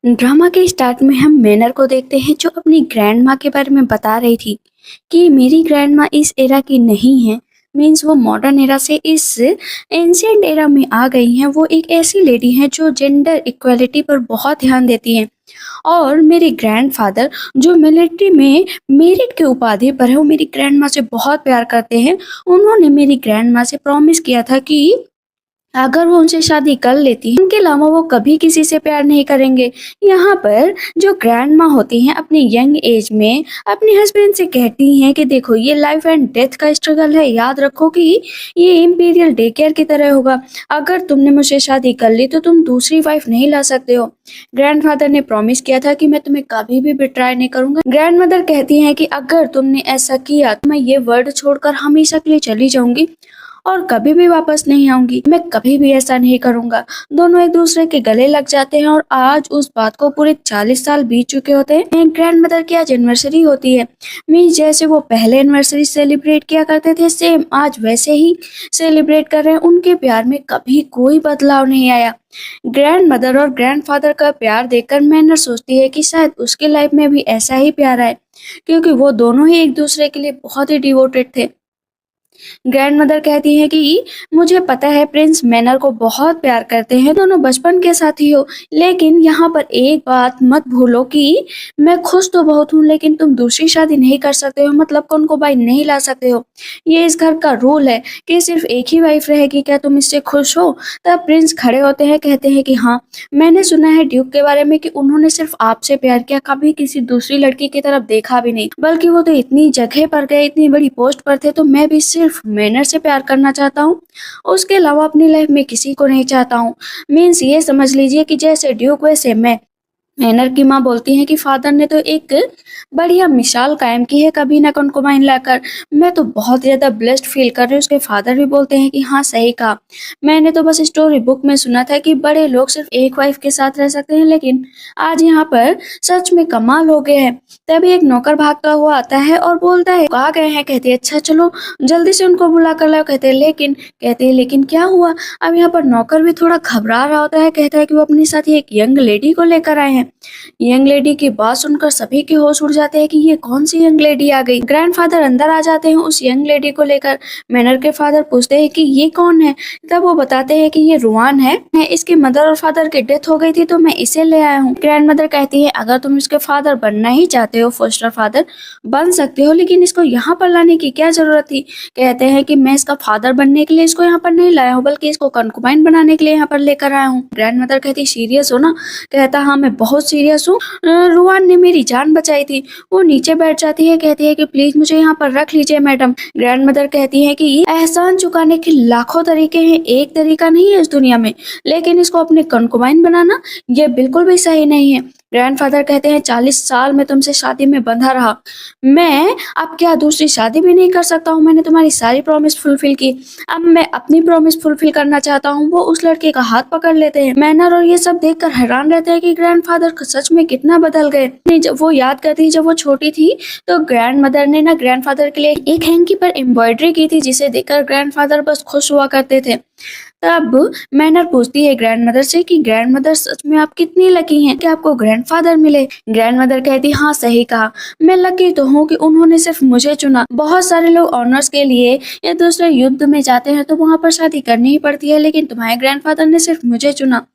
Drama के start में हम मैनर को देखते हैं जो अपनी ग्रैंड माँ के बारे में बता रही थी कि मेरी ग्रैंड माँ इस एरा की नहीं है। मीन्स वो मॉडर्न एरा से इस एंशियंट एरा में आ गई हैं। वो एक ऐसी लेडी हैं जो जेंडर इक्वलिटी पर बहुत ध्यान देती हैं। और मेरे ग्रैंडफादर जो मिलिट्री में मेरिट के उपाधि पर है, वो मेरी ग्रैंड माँ से बहुत प्यार करते हैं। उन्होंने मेरी ग्रैंड माँ से प्रॉमिस किया था कि अगर वो उनसे शादी कर लेती हैं, उनके अलावा वो कभी किसी से प्यार नहीं करेंगे। यहाँ पर जो ग्रैंड माँ होती हैं अपनी यंग एज में अपने हस्बैंड से कहती हैं कि देखो ये लाइफ एंड डेथ का स्ट्रगल है, याद रखो कि ये इम्पीरियल डे केयर की तरह होगा। अगर तुमने मुझसे शादी कर ली तो तुम दूसरी वाइफ नहीं ला सकते हो। ग्रैंडफादर ने प्रॉमिस किया था कि मैं तुम्हें कभी भी बिट्राई नहीं करूंगा। ग्रैंड मदर कहती हैं कि अगर तुमने ऐसा किया तो मैं ये वर्ल्ड छोड़कर हमेशा के लिए चली जाऊंगी और कभी भी वापस नहीं आऊंगी। मैं कभी भी ऐसा नहीं करूंगा। दोनों एक दूसरे के गले लग जाते हैं और आज उस बात को पूरे 40 साल बीत चुके होते हैं। ग्रैंड मदर की आज एनिवर्सरी होती है। मीन्स जैसे वो पहले एनिवर्सरी सेलिब्रेट किया करते थे, सेम आज वैसे ही सेलिब्रेट कर रहे हैं। उनके प्यार में कभी कोई बदलाव नहीं आया। ग्रैंड मदर और ग्रैंडफादर का प्यार देखकर मैनर सोचती है कि शायद उसके लाइफ में भी ऐसा ही प्यार आए, क्योंकि वो दोनों ही एक दूसरे के लिए बहुत ही डिवोटेड थे। ग्रैंडमदर कहती हैं कि मुझे पता है प्रिंस मैनर को बहुत प्यार करते हैं, दोनों बचपन के साथी हो, लेकिन यहाँ पर एक बात मत भूलो कि मैं खुश तो बहुत हूँ लेकिन तुम दूसरी शादी नहीं कर सकते हो, मतलब concubine नहीं ला सकते हो। ये इस घर का रूल है कि सिर्फ एक ही वाइफ रहेगी। क्या तुम इससे खुश हो? तब प्रिंस खड़े होते हैं, कहते हैं कि हाँ, मैंने सुना है ड्यूक के बारे में कि उन्होंने सिर्फ आपसे प्यार किया, कभी किसी दूसरी लड़की की तरफ देखा भी नहीं। बल्कि वो तो इतनी जगह पर गए, इतनी बड़ी पोस्ट पर थे, तो मैं भी सिर्फ मैनर से प्यार करना चाहता हूँ, उसके अलावा अपनी लाइफ में किसी को नहीं चाहता हूँ। मीन्स ये समझ लीजिए कि जैसे ड्यूक वैसे मैं। मैनर की माँ बोलती हैं कि फादर ने तो एक बढ़िया मिसाल कायम की है कभी ना कंकुबाइन लाकर। मैं तो बहुत ज्यादा ब्लेस्ड फील कर रही हूँ। उसके फादर भी बोलते हैं कि हाँ, सही कहा। मैंने तो बस स्टोरी बुक में सुना था कि बड़े लोग सिर्फ एक वाइफ के साथ रह सकते हैं, लेकिन आज यहाँ पर सच में कमाल हो गए हैं। तभी एक नौकर भागता हुआ आता है और बोलता है कहाँ गए हैं। कहते हैं अच्छा चलो जल्दी से उनको बुला कर लाओ। कहते हैं लेकिन क्या हुआ? अब यहाँ पर नौकर भी थोड़ा घबरा रहा होता है। कहता है कि वो अपने साथ ही एक यंग लेडी को लेकर आए हैं। यंग लेडी की बात सुनकर सभी के होश उड़ जाते हैं कि ये कौन सी यंग लेडी आ गई। ग्रैंडफादर अंदर आ जाते हैं उस यंग लेडी को लेकर। मैनर के फादर पूछते हैं कि ये कौन है। तब वो बताते हैं कि ये रुआन है, इसके मदर और फादर की डेथ हो गई थी तो मैं इसे ले आया हूँ। ग्रैंड मदर कहती है अगर तुम इसके फादर बनना ही चाहते हो, फोस्टर फादर बन सकते हो, लेकिन इसको यहाँ पर लाने की क्या जरूरत थी। कहते हैं कि मैं इसका फादर बनने के लिए इसको यहाँ पर नहीं लाया हूँ, बल्कि इसको कंकुबाइन बनाने के लिए यहाँ पर लेकर आया हूँ। ग्रैंड मदर कहती सीरियस हो ना? कहता हाँ, मैं बहुत सीरियस हूँ। रुआन ने मेरी जान बचाई थी। वो नीचे बैठ जाती है, कहती है कि प्लीज मुझे यहाँ पर रख लीजिए मैडम। ग्रैंड मदर कहती है कि एहसान चुकाने के लाखों तरीके हैं, एक तरीका नहीं है इस दुनिया में, लेकिन इसको अपने कंकुबाइन बनाना ये बिल्कुल भी सही नहीं है। ग्रैंडफादर कहते हैं 40 साल में तुमसे शादी में बंधा रहा, मैं अब क्या दूसरी शादी भी नहीं कर सकता हूँ? मैंने तुम्हारी सारी प्रॉमिस फुलफिल की, अब मैं अपनी प्रॉमिस फुलफिल करना चाहता हूँ। वो उस लड़के का हाथ पकड़ लेते हैं। मैनर और ये सब देखकर हैरान रहते हैं कि ग्रैंडफादर सच में कितना बदल गए। जब वो याद करती है जब वो छोटी थी तो ग्रैंड मदर ने ना ग्रैंडफादर के लिए एक हैंकी पर एम्ब्रॉयडरी की थी, जिसे देखकर ग्रैंडफादर बस खुश हुआ करते थे। तब मैनर पूछती है ग्रैंड मदर से कि ग्रैंड मदर सच में आप कितनी लकी हैं कि आपको ग्रैंडफादर मिले। ग्रैंड मदर कहती हाँ, सही कहा, मैं लकी तो हूँ कि उन्होंने सिर्फ मुझे चुना। बहुत सारे लोग ऑनर्स के लिए या दूसरे युद्ध में जाते हैं तो वहां पर शादी करनी ही पड़ती है, लेकिन तुम्हारे ग्रैंडफादर ने सिर्फ मुझे चुना।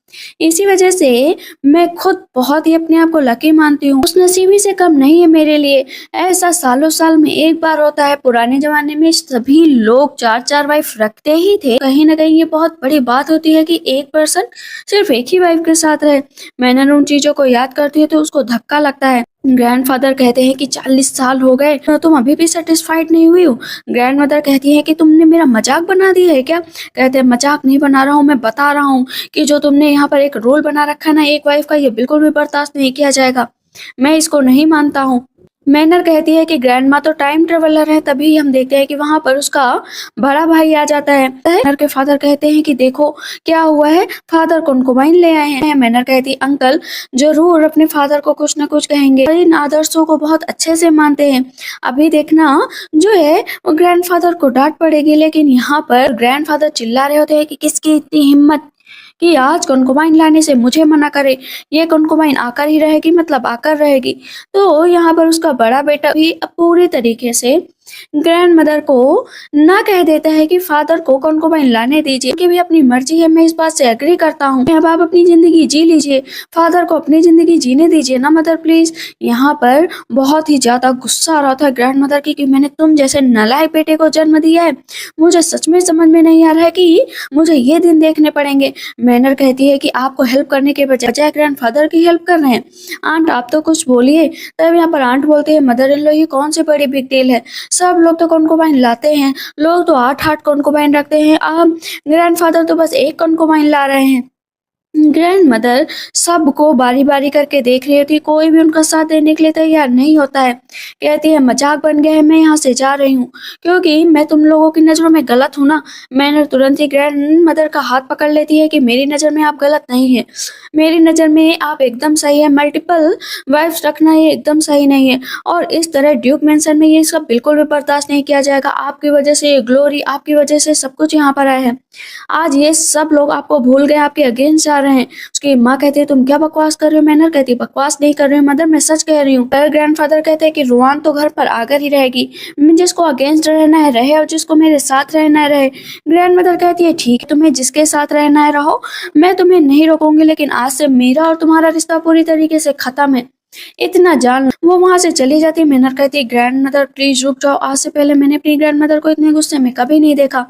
इसी वजह से मैं खुद बहुत ही अपने आप को लकी मानती हूँ। उस नसीबी से कम नहीं है मेरे लिए। ऐसा सालों साल में एक बार होता है। पुराने जमाने में सभी लोग चार चार वाइफ रखते ही थे। कहीं ना कहीं ये बहुत बड़ी बात होती है कि एक पर्सन सिर्फ एक ही वाइफ के साथ रहे। मैंने उन चीजों को याद करती है तो उसको धक्का लगता है। ग्रैंडफादर कहते हैं कि 40 साल हो गए तुम अभी भी सेटिस्फाइड नहीं हुई हो। ग्रैंड मदर कहती है कि तुमने मेरा मजाक बना दिया है क्या? कहते हैं मजाक नहीं बना रहा हूँ, मैं बता रहा हूँ कि जो तुमने यहाँ पर एक रोल बना रखा है ना एक वाइफ का, ये बिल्कुल भी बर्दाश्त नहीं किया जाएगा। मैं इसको नहीं मानता हूँ। मैनर कहती है कि ग्रैंड माँ तो टाइम ट्रेवलर है। तभी हम देखते हैं कि वहां पर उसका बड़ा भाई आ जाता है। मैनर के फादर कहते हैं कि देखो क्या हुआ है, फादर कंकुबाइन ले आए हैं। मैनर कहती अंकल जरूर अपने फादर को कुछ ना कुछ कहेंगे, इन आदर्शों को बहुत अच्छे से मानते हैं। अभी देखना जो है वो ग्रैंडफादर को डांट पड़ेगी, लेकिन यहाँ पर ग्रैंडफादर चिल्ला रहे होते हैं कि किसकी इतनी हिम्मत कि आज कंकुबाइन लाने से मुझे मना करे, ये कंकुबाइन आकर ही रहेगी मतलब आकर रहेगी। तो यहाँ पर उसका बड़ा बेटा भी अब पूरी तरीके से ग्रैंड मदर को ना कह देता है कि फादर को कंकुबाइन लाने दीजिए, कि भी अपनी मर्जी है, मैं इस बात से एग्री करता हूँ, अब आप अपनी जिंदगी जी लीजिए, फादर को अपनी जिंदगी जीने दीजिए ना मदर प्लीज। यहाँ पर बहुत ही ज्यादा गुस्सा आ रहा था ग्रैंड मदर की कि मैंने तुम जैसे नालायक बेटे को जन्म दिया है, मुझे सच में समझ में नहीं आ रहा है कि मुझे ये दिन देखने पड़ेंगे। मैनर कहती है कि आपको हेल्प करने के बजाय ग्रैंडफादर की हेल्प कर रहे हैं। आंट आप तो कुछ बोलिए। तब यहाँ पर आंट बोलती है मदर इन लॉ ये कौन सी बड़ी बिग डील है, सब लोग तो कंकुबाइन लाते हैं, लोग तो 8-8 कंकुबाइन रखते हैं, आप ग्रैंडफादर तो बस एक कंकुबाइन ला रहे हैं। ग्रैंड मदर सबको बारी बारी करके देख रही होती, कोई भी उनका साथ देने के लिए तैयार नहीं होता है। कहती है मजाक बन गया है, मैं यहाँ से जा रही हूँ क्योंकि मैं तुम लोगों की नजरों में गलत हूँ ना। मैंने तुरंत ही ग्रैंड मदर का हाथ पकड़ लेती है कि मेरी नजर में आप गलत नहीं है, मेरी नजर में आप एकदम सही है, मल्टीपल वाइफ्स रखना ये एकदम सही नहीं है और इस तरह ड्यूक मेंशन में ये सब बिल्कुल भी बर्दाश्त नहीं किया जाएगा। आपकी वजह से ये ग्लोरी, आपकी वजह से सब कुछ यहाँ पर आया है, आज ये सब लोग आपको भूल गए, आपके अगेंस्ट जा रहे हैं। उसकी माँ कहती है तुम क्या बकवास कर रहे हो। मैनर कहती है बकवास नहीं कर रही हूँ मदर, मैं सच कह रही हूँ। पर ग्रैंडफादर कहते हैं कि रुआन तो घर पर आकर ही रहेगी, जिसको अगेंस्ट रहना है रहे और जिसको मेरे साथ रहना है रहे। ग्रैंड मदर कहती है ठीक है, तुम्हें जिसके साथ रहना है रहो, मैं तुम्हें नहीं रोकूंगी, लेकिन आज से मेरा और तुम्हारा रिश्ता पूरी तरीके से खत्म है, इतना जान लो। वो वहां से चली जाती है। मैनर कहती है ग्रैंड मदर प्लीज रुक जाओ, आज से पहले मैंने अपनी ग्रैंड मदर को इतने गुस्से में कभी नहीं देखा।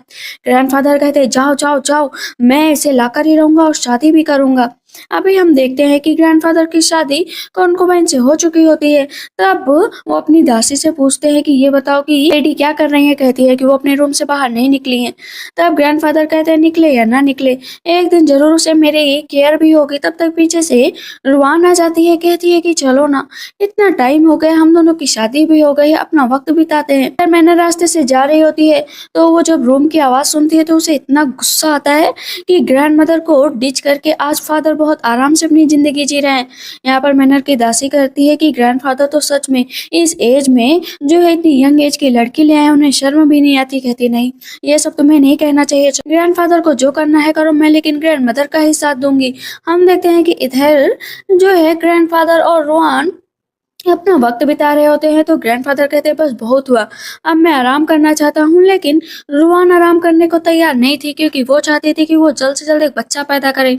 ग्रैंडफादर कहते हैं जाओ जाओ जाओ, मैं इसे लाकर ही रहूंगा और शादी भी करूंगा। अभी हम देखते हैं कि ग्रैंडफादर की शादी कंकुबाइन से हो चुकी होती है। तब वो अपनी दासी से पूछते हैं कि ये बताओ कि लेडी क्या कर रही है। कहती है कि वो अपने रूम से बाहर नहीं निकली है। तब ग्रैंडफादर कहते हैं निकले या ना निकले, एक दिन जरूर उसे मेरे केयर भी होगी। तब तक पीछे से रुआन आ जाती है, कहती है कि चलो ना, इतना टाइम हो गया, हम दोनों की शादी भी हो गई है, अपना वक्त बिताते हैं। फिर मैंने रास्ते से जा रही होती है तो वो जब रूम की आवाज सुनती है तो उसे इतना गुस्सा आता है कि ग्रैंड मदर को डिच करके आज फादर बहुत आराम से अपनी जिंदगी जी रहे हैं। यहाँ पर मैनर की दासी करती है कि ग्रैंडफादर तो सच में इस एज में जो है इतनी यंग एज की लड़की ले आए, उन्हें शर्म भी नहीं आती। कहती नहीं, ये सब तुम्हें नहीं कहना चाहिए, ग्रैंडफादर को जो करना है करो, मैं लेकिन ग्रैंड मदर का ही साथ दूंगी। हम देखते हैं कि इधर जो है ग्रैंडफादर और रोहान अपना वक्त बिता रहे होते हैं तो ग्रैंडफादर कहते हैं बस बहुत हुआ, अब मैं आराम करना चाहता हूँ। लेकिन रुआन आराम करने को तैयार नहीं थी क्योंकि वो चाहती थी कि वो जल्द से जल्द एक बच्चा पैदा करे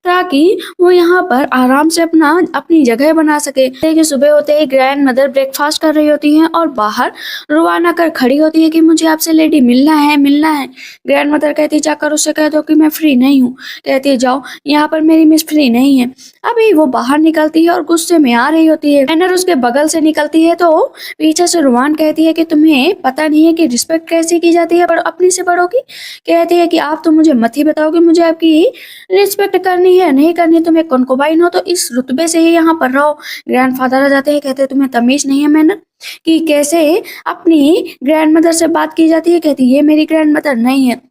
ताकि वो यहाँ पर आराम से अपनी जगह बना सके। देखिए सुबह होते ही ग्रैंड मदर ब्रेकफास्ट कर रही होती हैं और बाहर रुआन आकर खड़ी होती है कि मुझे आपसे लेडी मिलना है मिलना है। ग्रैंड मदर कहती है जाकर उससे कह दो कि मैं फ्री नहीं हूँ। कहती है जाओ, यहाँ पर मेरी मिस फ्री नहीं है। अभी वो बाहर निकलती है और गुस्से में आ रही होती है। मैनर उसके बगल से निकलती है तो पीछे से रुआन कहती है कि तुम्हें पता नहीं है कि रिस्पेक्ट कैसे की जाती है पर अपनी से बड़ों की। कहती है कि आप तो मुझे मत ही बताओ कि मुझे आपकी रिस्पेक्ट करनी है नहीं करनी, तुम एक कंकुबाइन हो तो इस रुतबे से ही यहाँ पर रहो। ग्रैंडफादर आ जाते हैं, कहते हैं तुम्हें तमीज नहीं है मैनर कि कैसे अपनी ग्रैंड मदर से बात की जाती है। कहती है ये मेरी ग्रैंड मदर नहीं है।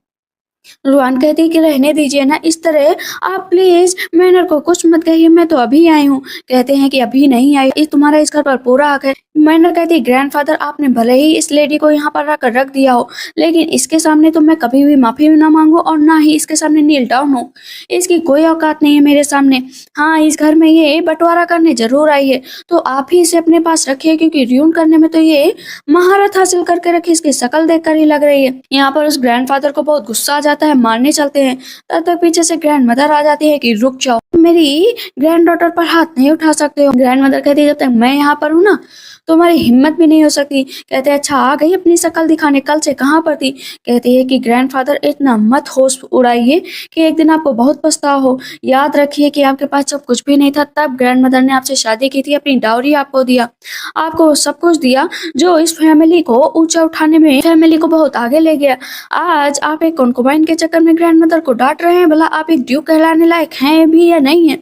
रुआन कहती है कि रहने दीजिए ना इस तरह, आप प्लीज मैनर को कुछ मत कहिए, मैं तो अभी आई हूँ। कहते हैं कि अभी नहीं आई, तुम्हारा इस घर पर पूरा हक है। मैनर कहती है ग्रैंडफादर आपने भले ही इस लेडी को यहाँ पर रख रख दिया हो, लेकिन इसके सामने तो मैं कभी भी माफी ना मांगू और ना ही इसके सामने नील डाउन हो, इसकी कोई औकात नहीं है मेरे सामने। हाँ इस घर में ये बंटवारा करने जरूर आई है तो आप ही इसे अपने पास रखिए क्योंकि र्यून करने में तो ये महारत हासिल करके रखी, इसकी शक्ल देखकर ही लग रही है। यहाँ पर उस ग्रैंडफादर को बहुत गुस्सा आ जाता है, मारने चलते हैं। तब तक पीछे से ग्रैंड मदर आ जाती है कि रुक जाओ, मेरी ग्रैंड डॉटर पर हाथ नहीं उठा सकते हो। ग्रैंड मदर कहती है जब तक मैं यहाँ पर हूँ ना तुम्हारी हिम्मत भी नहीं हो सकती। कहते हैं अच्छा आ गई अपनी शक्ल दिखाने, कल से कहाँ पर थी। कहती है कि ग्रैंडफादर इतना मत होश उड़ाइए कि एक दिन आपको बहुत पछतावा हो, याद रखिए कि आपके पास जब कुछ भी नहीं था तब ग्रैंड मदर ने आपसे शादी की थी, अपनी डाउरी आपको दिया, आपको सब कुछ दिया जो इस फैमिली को ऊंचा उठाने में फैमिली को बहुत आगे ले गया। आज आप एक कंकुबाइन के चक्कर में ग्रैंड मदर को डांट रहे हैं, भला आप एक ड्यूक कहलाने लायक हैं भी या नहीं है।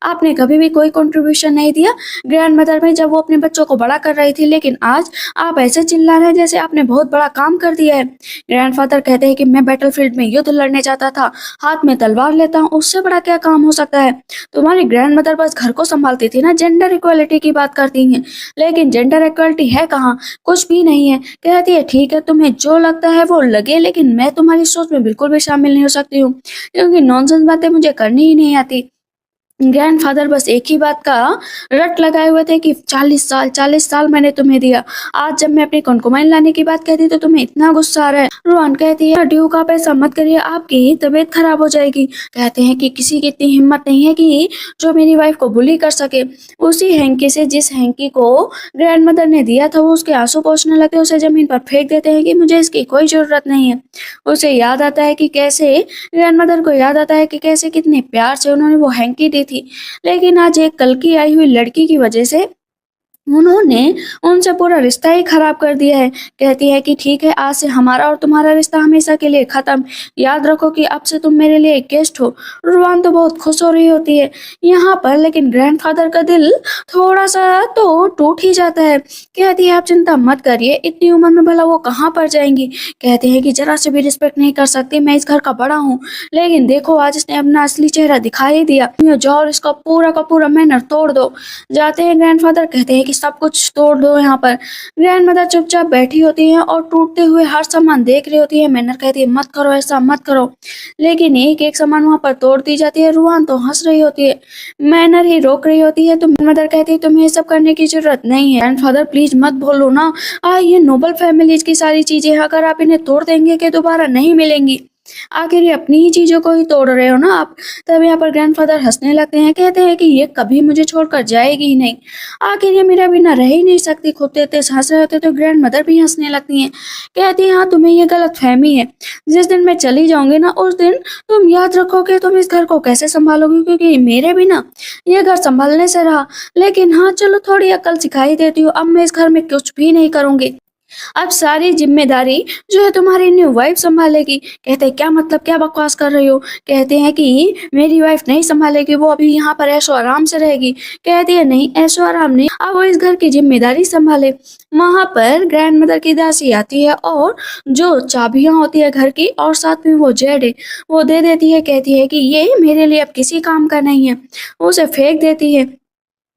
आपने कभी भी कोई कंट्रीब्यूशन नहीं दिया ग्रैंड मदर में जब वो अपने बच्चों को बड़ा कर रही थी, लेकिन आज आप ऐसे चिल्ला रहे हैं जैसे आपने बहुत बड़ा काम कर दिया है। ग्रैंडफादर कहते हैं कि मैं बैटलफील्ड में युद्ध लड़ने जाता था, हाथ में तलवार लेता हूँ, उससे बड़ा क्या काम हो सकता है। तुम्हारी ग्रैंड मदर बस घर को संभालती थी ना, जेंडर इक्वालिटी की बात करती हैं, लेकिन जेंडर इक्वालिटी है कहाँ, कुछ भी नहीं है। कहती है ठीक है, तुम्हें जो लगता है वो लगे, लेकिन मैं तुम्हारी सोच में बिल्कुल भी शामिल नहीं हो सकती हूँ, क्योंकि नॉनसेंस बातें मुझे करनी ही नहीं आती। ग्रैंडफादर बस एक ही बात का रट लगाए हुए थे कि 40 साल मैंने तुम्हें दिया, आज जब मैं अपनी कंकुमाइन लाने की बात कहती तो तुम्हें इतना गुस्सा आ रहा है। रोहन कहती है ड्यूक आप ऐसा मत करिए, आपकी तबीयत खराब हो जाएगी। कहते हैं कि किसी की इतनी हिम्मत नहीं है कि जो मेरी वाइफ को बुली कर सके। उसी हैंकी से जिस हैंकी को ग्रैंड मदर ने दिया था वो उसके आंसू पोंछने लगे, उसे जमीन पर फेंक देते हैं कि मुझे इसकी कोई जरूरत नहीं है। उसे याद आता है कि कैसे ग्रैंड मदर को याद आता है कि कैसे कितने प्यार से उन्होंने वो हैंकी दी थी, लेकिन आज एक कल की आई हुई लड़की की वजह से उन्होंने उनसे पूरा रिश्ता ही खराब कर दिया है। कहती है कि ठीक है, आज से हमारा और तुम्हारा रिश्ता हमेशा के लिए खत्म, याद रखो कि अब से तुम मेरे लिए एक गेस्ट हो। रुआन तो बहुत खुश हो रही होती है यहाँ पर, लेकिन ग्रैंडफादर का दिल थोड़ा सा तो टूट ही जाता है। कहती है आप चिंता मत करिए, इतनी उम्र में भला वो कहाँ पर जाएंगी। कहते हैं कि जरा से भी रिस्पेक्ट नहीं कर सकती, मैं इस घर का बड़ा हूँ, लेकिन देखो आज इसने अपना असली चेहरा दिखा ही दिया, जाओ और इसका पूरा का पूरा मैनर तोड़ दो। जाते हैं ग्रैंडफादर कहते हैं कि सब कुछ तोड़ दो यहाँ पर। ग्रैंड मदर चुपचाप बैठी होती है और टूटते हुए हर सामान देख रही होती है। मैनर कहती है मत करो ऐसा, मत करो, लेकिन एक एक सामान वहां पर तोड़ दी जाती है। रूहान तो हंस रही होती है, मैनर ही रोक रही होती है। तो मदर कहती है तुम्हें ये सब करने की जरूरत नहीं है। ग्रैंडफादर प्लीज मत बोलो ना, ये नोबल फैमिलीज की सारी चीजें हैं, अगर आप इन्हें तोड़ देंगे कि दोबारा नहीं मिलेंगी, आखिर ये अपनी ही चीजों को ही तोड़ रहे हो ना आप। तब यहाँ पर ग्रैंडफादर हंसने लगते हैं, कहते हैं कि ये कभी मुझे छोड़कर जाएगी ही नहीं, आखिर ये मेरा बिना रह ही नहीं सकती। खुद तेज हंस रहे होते तो ग्रैंड मदर भी हंसने लगती हैं। कहती है हाँ तुम्हें ये गलत फहमी है, जिस दिन मैं चली जाऊंगी ना उस दिन तुम याद रखोगे तुम इस घर को कैसे संभालोगे, क्योंकि मेरे बिना ये घर संभालने से रहा। लेकिन हाँ चलो थोड़ी अकल सिखाई देती हूँ, अब मैं इस घर में कुछ भी नहीं करूंगी, अब सारी जिम्मेदारी जो है तुम्हारी न्यू वाइफ संभालेगी। कहते हैं क्या मतलब, क्या बकवास कर रही हो। कहते हैं कि मेरी वाइफ नहीं संभालेगी, वो अभी यहाँ पर ऐशो आराम से रहेगी। कहती है नहीं ऐशो आराम नहीं, अब वो इस घर की जिम्मेदारी संभाले। वहां पर ग्रैंड मदर की दासी आती है और जो चाबियां होती है घर की और साथ में वो जेड है वो दे देती है। कहती है कि ये मेरे लिए अब किसी काम का नहीं है, उसे फेंक देती है।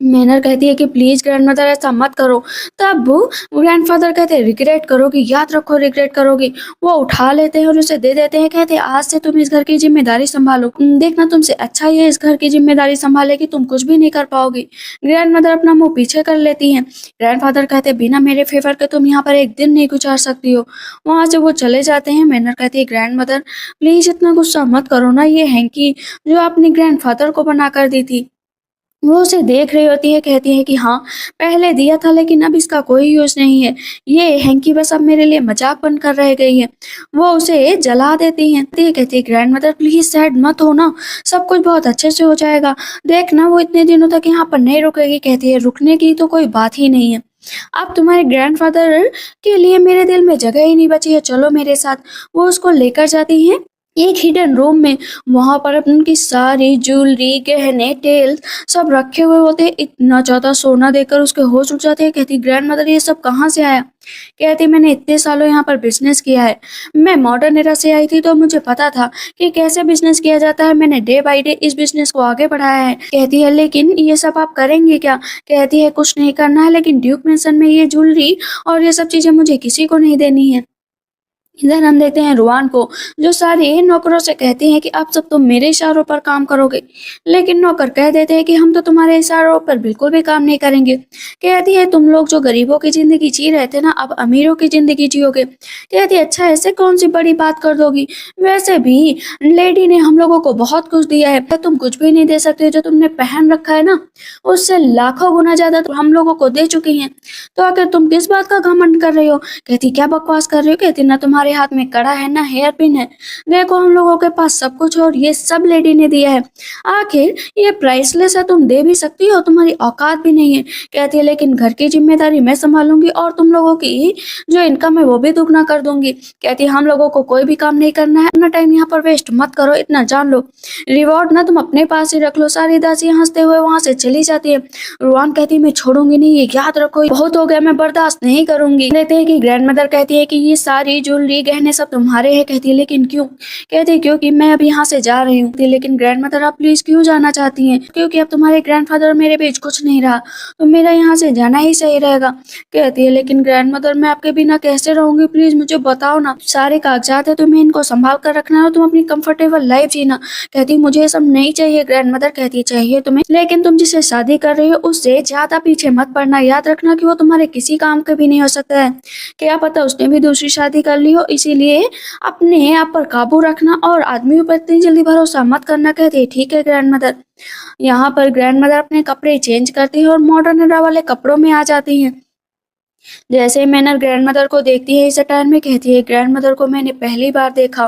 मैनर कहती है कि प्लीज ग्रैंडमदर ऐसा मत करो। तब ग्रैंडफादर कहते हैं रिग्रेट करोगी, याद रखो रिग्रेट करोगी। वो उठा लेते हैं और उसे दे देते हैं। कहते हैं आज से तुम इस घर की जिम्मेदारी संभालो, देखना तुमसे अच्छा ही है इस घर की जिम्मेदारी संभालेगी, तुम कुछ भी नहीं कर पाओगी। ग्रैंडमदर अपना मुंह पीछे कर लेती हैं। ग्रैंडफादर कहते हैं बिना मेरे फेवर के तुम यहाँ पर एक दिन नहीं गुजार सकती हो। वहां से वो चले जाते हैं। मैनर कहती है ग्रैंडमदर प्लीज इतना गुस्सा मत करो ना, ये हैंकी जो आपने ग्रैंडफादर को बना कर दी थी, वो उसे देख रही होती है। कहती है कि हाँ पहले दिया था लेकिन अब इसका कोई यूज नहीं है, ये हैंकी बस अब मेरे लिए मजाक बनकर रह गई है। वो उसे जला देती हैं। कहती है ग्रैंड मदर प्लीज सैड मत हो ना, सब कुछ बहुत अच्छे से हो जाएगा, देखना वो इतने दिनों तक यहाँ पर नहीं रुकेगी। कहती है रुकने की तो कोई बात ही नहीं है, अब तुम्हारे ग्रैंडफादर के लिए मेरे दिल में जगह ही नहीं बची है, चलो मेरे साथ। वो उसको लेकर जाती हैं एक हिडन रूम में। वहां पर उनकी सारी ज्वेलरी गहने टेल सब रखे हुए होते हैं। इतना ज्यादा सोना देखकर उसके होश उड़ जाते हैं। कहती ग्रैंड मदर ये सब कहाँ से आया। कहती मैंने इतने सालों यहाँ पर बिजनेस किया है, मैं मॉडर्न एरा से आई थी तो मुझे पता था कि कैसे बिजनेस किया जाता है, मैंने डे बाय डे इस बिजनेस को आगे बढ़ाया है। कहती है लेकिन ये सब आप करेंगे क्या। कहती है कुछ नहीं करना है, लेकिन ड्यूक मेंशन में ये ज्वेलरी और ये सब चीजें मुझे किसी को नहीं देनी है। इधर हम देखते हैं रुआन को, जो सारे नौकरों से कहते हैं कि अब सब तुम मेरे इशारों पर काम करोगे, लेकिन नौकर कह देते हैं कि हम तो तुम्हारे इशारों पर बिल्कुल भी काम नहीं करेंगे। कहती है तुम लोग जो गरीबों की जिंदगी जी रहे थे ना, अब अमीरों की जिंदगी जियोगे। कहती है अच्छा ऐसे कौन सी बड़ी बात कर दोगी, वैसे भी लेडी ने हम लोगों को बहुत कुछ दिया है, तुम कुछ भी नहीं दे सकते, जो तुमने पहन रखा है ना उससे लाखों गुना ज्यादा तो हम लोगों को दे चुकी हैं, तो आखिर तुम किस बात का घमंड कर रही हो। कहती क्या बकवास कर रही हो। कहती ना तुम्हारे हाथ में कड़ा है ना हेयर पिन है, देखो हम लोगों के पास सब कुछ है और ये सब लेडी ने दिया है, आखिर ये प्राइसलेस है, तुम दे भी सकती हो, तुम्हारी औकात भी नहीं है। कहती है लेकिन घर की जिम्मेदारी मैं संभालूंगी और तुम लोगों की जो इनकम है वो भी दुगना कर दूंगी। कहती है हम लोगों को कोई भी काम नहीं करना है, अपना टाइम यहाँ पर वेस्ट मत करो, इतना जान लो। रिवॉर्ड ना तुम अपने पास ही रख लो। सारी दासी हंसते हुए वहां से चली जाती है। रुआन कहती है मैं छोड़ूंगी नहीं, ये याद रखो, बहुत हो गया, मैं बर्दाश्त नहीं करूंगी। कहते हैं कि ग्रैंड मदर कहती है कि ये सारी ज्वेलरी गहने सब तुम्हारे हैं। कहती है लेकिन क्यों? कहती है क्योंकि मैं अब यहाँ से जा रही हूँ। लेकिन ग्रैंड मदर आप प्लीज क्यों जाना चाहती हैं? क्योंकि अब तुम्हारे ग्रैंडफादर और मेरे बीच कुछ नहीं रहा, तो मेरा यहाँ से जाना ही सही रहेगा। कहती है लेकिन ग्रैंड मदर मैं आपके बिना कैसे रहूंगी, प्लीज मुझे बताओ ना। सारे कागजात है, तुम्हें इनको संभाल कर रखना है, तुम अपनी कंफर्टेबल लाइफ जीना। कहती मुझे ये सब नहीं चाहिए। ग्रैंड मदर कहती है चाहिए तुम्हें, लेकिन तुम जिससे शादी कर रही हो उससे ज्यादा पीछे मत पड़ना। याद रखना कि वो तुम्हारे किसी काम का भी नहीं हो सकता है। क्या पता उसने भी दूसरी शादी कर ली हो, इसीलिए अपने आप पर काबू रखना और आदमियों पर इतनी जल्दी भरोसा मत करना। कहती है ठीक है ग्रैंड मदर। यहाँ पर ग्रैंड मदर अपने कपड़े चेंज करती है और मॉडर्न एरा वाले कपड़ों में आ जाती हैं। जैसे ही मैनर ग्रैंड मदर को देखती है इस अटायर में, कहती है ग्रैंड मदर को मैंने पहली बार देखा,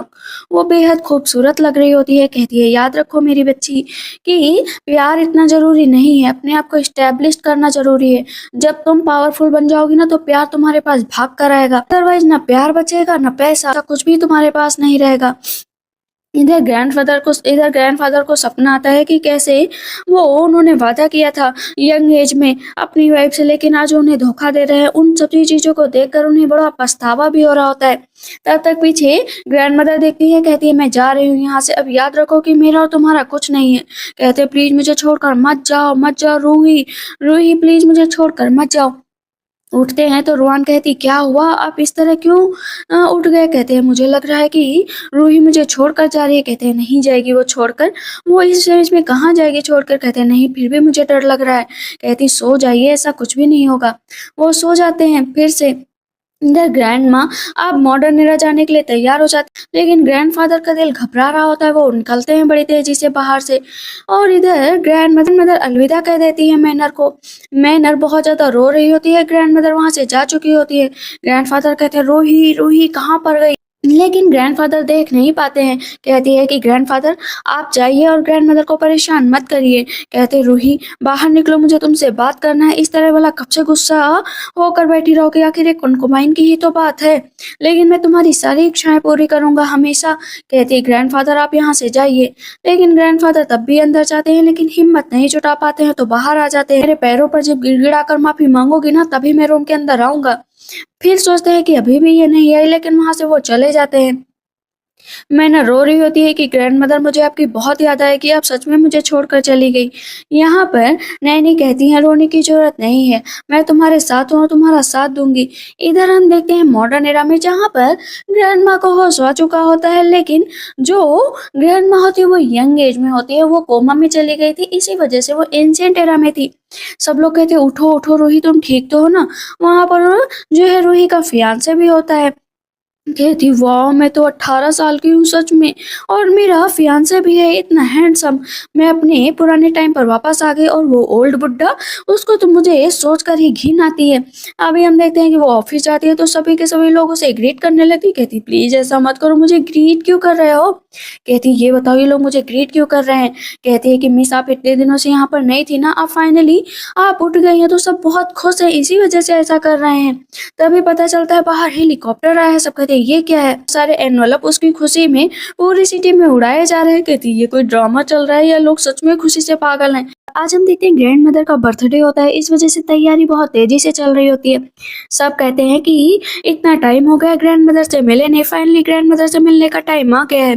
वो बेहद खूबसूरत लग रही होती है। कहती है याद रखो मेरी बच्ची कि प्यार इतना जरूरी नहीं है, अपने आप को इस्टेब्लिश करना जरूरी है। जब तुम पावरफुल बन जाओगी ना तो प्यार तुम्हारे पास भाग कर आएगा, अदरवाइज ना प्यार बचेगा ना पैसा, कुछ भी तुम्हारे पास नहीं रहेगा। इधर ग्रैंडफादर को सपना आता है कि कैसे वो उन्होंने वादा किया था यंग एज में अपनी वाइफ से, लेकिन आज उन्हें धोखा दे रहे हैं। उन सभी चीजों को देखकर उन्हें बड़ा पछतावा भी हो रहा होता है। तब तक पीछे ग्रैंड मदर देखती है, कहती है मैं जा रही हूँ यहाँ से, अब याद रखो कि मेरा और तुम्हारा कुछ नहीं है। कहते प्लीज मुझे छोड़कर मत जाओ, मत जाओ रूही, रूही प्लीज मुझे छोड़कर मत जाओ। उठते हैं तो रुआन कहती क्या हुआ, आप इस तरह क्यों उठ गए? कहते हैं मुझे लग रहा है कि रूही मुझे छोड़कर जा रही है। कहते हैं नहीं जाएगी वो छोड़कर, वो इस एज में कहाँ जाएगी छोड़कर? कहते हैं नहीं फिर भी मुझे डर लग रहा है। कहती सो जाइए, ऐसा कुछ भी नहीं होगा। वो सो जाते हैं फिर से। इधर ग्रैंड माँ अब मॉडर्न एरा जाने के लिए तैयार हो जाती, लेकिन ग्रैंडफादर का दिल घबरा रहा होता है। वो निकलते हैं बड़ी तेजी से बाहर से, और इधर ग्रैंड मदर अलविदा कह देती है मैनर को। मैनर बहुत ज्यादा रो रही होती है, ग्रैंड मदर वहां से जा चुकी होती है। ग्रैंडफादर कहते हैं रोही रोही कहाँ पर गई, लेकिन ग्रैंडफादर देख नहीं पाते हैं। कहती है कि ग्रैंडफादर आप जाइए और ग्रैंडमदर को परेशान मत करिए। कहते रूही बाहर निकलो, मुझे तुमसे बात करना है। इस तरह वाला कब से गुस्सा होकर बैठी रहोगे, आखिर एक कुनकुमाइन की ही तो बात है, लेकिन मैं तुम्हारी सारी इच्छाएं पूरी करूंगा हमेशा। कहती है ग्रैंडफादर आप यहाँ से जाइए, लेकिन ग्रैंडफादर तब भी अंदर जाते हैं, लेकिन हिम्मत नहीं जुटा पाते हैं तो बाहर आ जाते हैं। मेरे पैरों पर जब गिड़गिड़ा कर माफी मांगोगी ना तभी मैं रूम के अंदर आऊंगा। फिर सोचते हैं कि अभी भी ये नहीं आई, लेकिन वहां से वो चले जाते हैं। मैना रो रही होती है कि ग्रैंडमदर मुझे आपकी बहुत याद आएगी, आप सच में मुझे छोड़कर चली गई। यहाँ पर नैनी कहती है रोने की जरूरत नहीं है, मैं तुम्हारे साथ हूँ और तुम्हारा साथ दूंगी। इधर हम देखते हैं मॉडर्न एरा में, जहाँ पर ग्रैंड माँ को होश आ चुका होता है, लेकिन जो ग्रैंड माँ होती है वो यंग एज में होती है, वो कोमा में चली गई थी, इसी वजह से वो एंशिएंट एरा में थी। सब लोग कहते हैं उठो उठो रोही तुम ठीक तो हो ना। वहां पर जो है रूही का फियांसे भी होता है। कहती वाह मैं तो 18 साल की हूँ सच में, और मेरा फियांसे भी है इतना हैंडसम। मैं अपने पुराने टाइम पर वापस आ गई, और वो ओल्ड बुड्ढा, उसको तो मुझे सोच कर ही घिन आती है। अभी हम देखते हैं कि वो ऑफिस जाती है तो सभी के सभी लोग उसे ग्रीट करने लगती। कहती प्लीज ऐसा मत करो, मुझे ग्रीट क्यों कर रहे हो? कहती ये बताओ ये लोग मुझे ग्रीट क्यों कर रहे हैं? कहती है कि मिस आप इतने दिनों से यहाँ पर नहीं थी ना, अब फाइनली आप उठ गई हैं तो सब बहुत खुश है, इसी वजह से ऐसा कर रहे हैं। तभी पता चलता है बाहर हेलीकॉप्टर आया है, सब कहते हैं ये क्या है, सारे एनवलप उसकी खुशी में पूरी सिटी में उड़ाए जा रहे हैं। कहती ये कोई ड्रामा चल रहा है या लोग सच में खुशी से पागल हैं। आज हम देखते हैं ग्रैंड मदर का बर्थडे होता है, इस वजह से तैयारी बहुत तेजी से चल रही होती है। सब कहते हैं कि इतना टाइम हो गया ग्रैंड मदर से मिले नहीं, फाइनली ग्रैंड मदर से मिलने का टाइम आ गया है।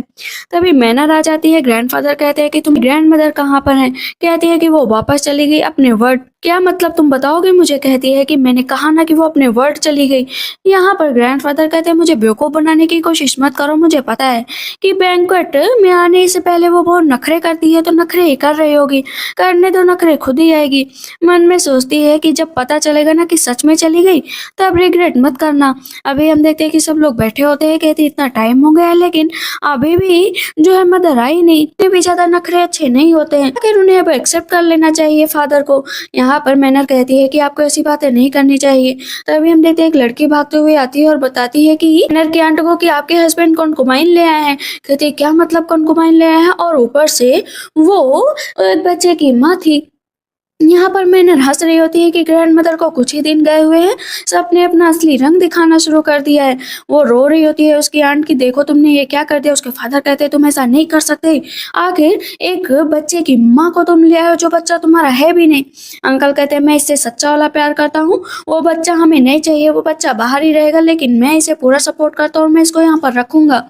तभी मैनर आ जाती है, ग्रैंडफादर कहते हैं कि तुम ग्रैंड मदर कहाँ पर हैं? कहती है कि वो वापस चली गई अपने वर्ड। क्या मतलब तुम बताओगे मुझे? कहती है कि मैंने कहा ना कि वो अपने वर्ड चली गई। यहाँ पर ग्रैंडफादर कहते हैं मुझे बेवकूफ बनाने की कोशिश मत करो, मुझे पता है कि बैंक्वेट में आने से पहले वो बहुत नखरे करती है, तो नखरे ही कर रही होगी, करने दो नखरे खुद ही आएगी। मन में सोचती है कि जब पता चलेगा ना कि सच में चली गई तब रिग्रेट मत करना। अभी हम देखते हैं कि सब लोग बैठे होते हैं। कहती इतना टाइम हो गया है लेकिन अभी भी जो है मदर आई नहीं, इतने भी ज्यादा नखरे अच्छे नहीं होते हैं, आखिर उन्हें अब एक्सेप्ट कर लेना चाहिए फादर को। यहाँ पर मैनर कहती है कि आपको ऐसी बातें नहीं करनी चाहिए। तभी हम देखते हैं एक लड़की भागते हुए आती है और बताती है कि मैनर के आंट को कि आपके हस्बैंड कॉन्कुमाइन ले आए हैं। कहती है क्या मतलब कॉन्कुमाइन ले आए हैं, और ऊपर से वो एक बच्चे की माँ थी। यहाँ पर मैनर हंस रही होती है कि ग्रैंड मदर को कुछ ही दिन गए हुए हैं, सबने अपना असली रंग दिखाना शुरू कर दिया है। वो रो रही होती है उसकी आंट की, देखो तुमने ये क्या कर दिया। उसके फादर कहते हैं तुम ऐसा नहीं कर सकते, आखिर एक बच्चे की माँ को तुम ले आए हो जो बच्चा तुम्हारा है भी नहीं। अंकल कहते हैं मैं इससे सच्चा वाला प्यार करता हूँ, वो बच्चा हमें नहीं चाहिए, वो बच्चा बाहर ही रहेगा, लेकिन मैं इसे पूरा सपोर्ट करता हूँ और मैं इसको यहाँ पर रखूंगा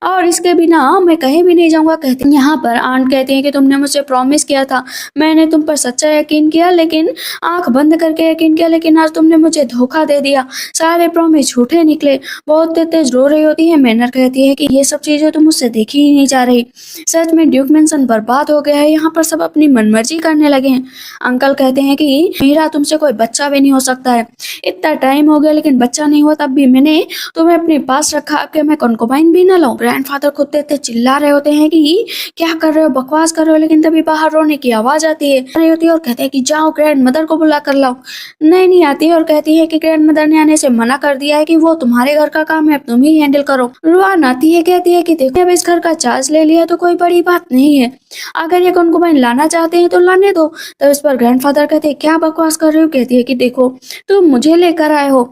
और इसके बिना मैं कहीं भी नहीं जाऊंगा। कहते यहाँ पर आंट कहती है कि तुमने मुझसे प्रॉमिस किया था, मैंने तुम पर सच्चा यकीन किया, लेकिन आंख बंद करके यकीन किया, लेकिन आज तुमने मुझे धोखा दे दिया, सारे प्रॉमिस झूठे निकले। बहुत तेज रो रही होती है। मैनर कहती है कि ये सब चीजें तो मुझसे देखी ही नहीं जा रही, सच में ड्यूक मैंसन बर्बाद हो गया है, यहाँ पर सब अपनी मनमर्जी करने लगे हैं। अंकल कहते हैं कि मीरा तुमसे कोई बच्चा भी नहीं हो सकता है, इतना टाइम हो गया लेकिन बच्चा नहीं हुआ, तब भी मैंने तुम्हें अपने पास रखा, अब क्या मैं कंकुबाइन भी न लूं। ग्रैंडफादर खुद देते चिल्ला रहे होते हैं कि क्या कर रहे हो, बकवास कर रहे हो, लेकिन तभी बाहर रोने की आवाज आती है रही होती है और कहते हैं कि जाओ ग्रैंड मदर को बुला कर लाओ। नहीं आती है और कहती है कि ग्रैंड मदर ने आने से मना कर दिया है कि वो तुम्हारे घर का काम है, अब तुम ही हैंडल करो। रुआन आती है, कहती है कि देखो अब इस घर का चार्ज ले लिया तो कोई बड़ी बात नहीं है, अगर ये कंकुबाइन लाना चाहते हैं तो लाने दो। तो इस पर ग्रैंडफादर कहते हैं क्या बकवास कर रहे हो। कहती है कि देखो तुम मुझे लेकर आए हो,